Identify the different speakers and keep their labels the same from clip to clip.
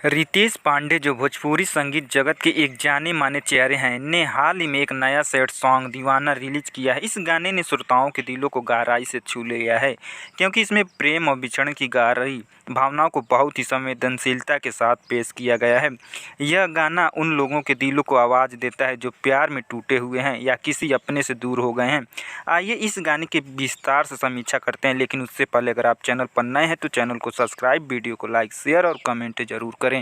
Speaker 1: रितेश पांडे, जो भोजपुरी संगीत जगत के एक जाने माने चेहरे हैं, ने हाल ही में एक नया सैड सॉन्ग दीवाना रिलीज किया है। इस गाने ने श्रोताओं के दिलों को गहराई से छू लिया है, क्योंकि इसमें प्रेम और बिछड़न की गहरी भावनाओं को बहुत ही संवेदनशीलता के साथ पेश किया गया है। यह गाना उन लोगों के दिलों को आवाज़ देता है जो प्यार में टूटे हुए हैं या किसी अपने से दूर हो गए हैं। आइए इस गाने के विस्तार से समीक्षा करते हैं, लेकिन उससे पहले अगर आप चैनल पर नए हैं तो चैनल को सब्सक्राइब, वीडियो को लाइक, शेयर और कमेंट ज़रूर करें।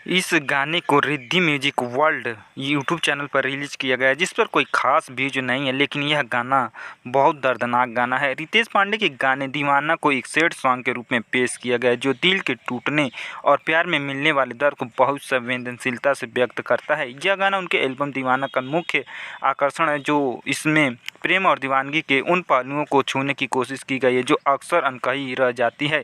Speaker 1: इस गाने को Riddhi music world YouTube channel पर रिलीज़ किया गया है, जिस पर कोई खास व्यूज नहीं है, लेकिन यह गाना बहुत दर्दनाक गाना है। रितेश पांडे के गाने दीवाना को एक सैड सॉन्ग के रूप में पेश किया गया है, जो दिल के टूटने और प्यार में मिलने वाले दर्द को बहुत संवेदनशीलता से व्यक्त करता है। यह गाना उनके एल्बम दीवाना का मुख्य आकर्षण है, जो इसमें प्रेम और दीवानगी के उन पहलुओं को छूने की कोशिश की गई है जो अक्सर अनकही रह जाती है।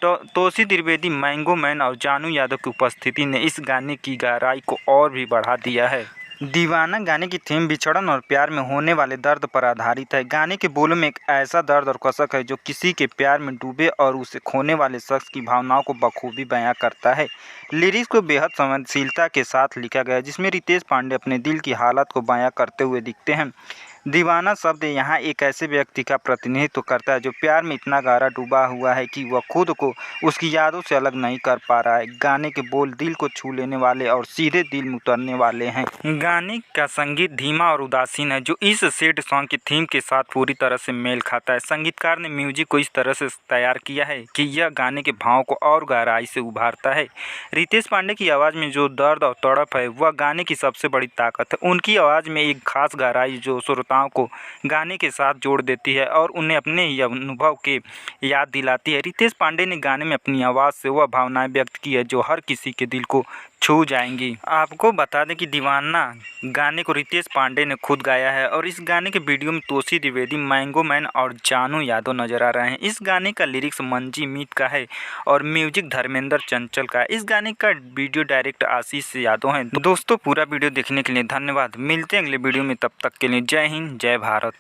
Speaker 1: तोसी द्विवेदी, मैंगो मैन और जानू यादव की उपस्थिति ने इस गाने की गहराई को और भी बढ़ा दिया है। दीवाना गाने की थीम बिछड़न और प्यार में होने वाले दर्द पर आधारित है। गाने के बोलों में एक ऐसा दर्द और कसक है जो किसी के प्यार में डूबे और उसे खोने वाले शख्स की भावनाओं को बखूबी बयां करता है। लिरिक्स को बेहद संवेदनशीलता के साथ लिखा गया है, जिसमें रितेश पांडे अपने दिल की हालत को बयां करते हुए दिखते हैं। दीवाना शब्द यहाँ एक ऐसे व्यक्ति का प्रतिनिधित्व करता है जो प्यार में इतना गहरा डूबा हुआ है कि वह खुद को उसकी यादों से अलग नहीं कर पा रहा है। गाने के बोल दिल को छू लेने वाले और सीधे दिल में उतरने वाले हैं। गाने का संगीत धीमा और उदासीन है, जो इस सैड सॉन्ग की थीम के साथ पूरी तरह से मेल खाता है। संगीतकार ने म्यूजिक को इस तरह से तैयार किया है कि यह गाने के भाव को और गहराई से उभारता है। रितेश पांडे की आवाज़ में जो दर्द और तड़प है, वह गाने की सबसे बड़ी ताकत है। उनकी आवाज़ में एक खास गहराई जो श्रोताओं को गाने के साथ जोड़ देती है और उन्हें अपने ही अनुभव की याद दिलाती है। रितेश पांडे ने गाने में अपनी आवाज़ से वह भावनाएं व्यक्त की है जो हर किसी के दिल को छू जाएंगी। आपको बता दें कि दीवाना गाने को रितेश पांडे ने खुद गाया है और इस गाने के वीडियो में तोसी द्विवेदी, मैंगो मैन और जानू यादव नजर आ रहे हैं। इस गाने का लिरिक्स मंजी मीत का है और म्यूजिक धर्मेंद्र चंचल का है। इस गाने का वीडियो डायरेक्ट आशीष यादव है। दोस्तों, पूरा वीडियो देखने के लिए धन्यवाद। मिलते हैं अगले वीडियो में, तब तक के लिए जय हिंद, जय भारत।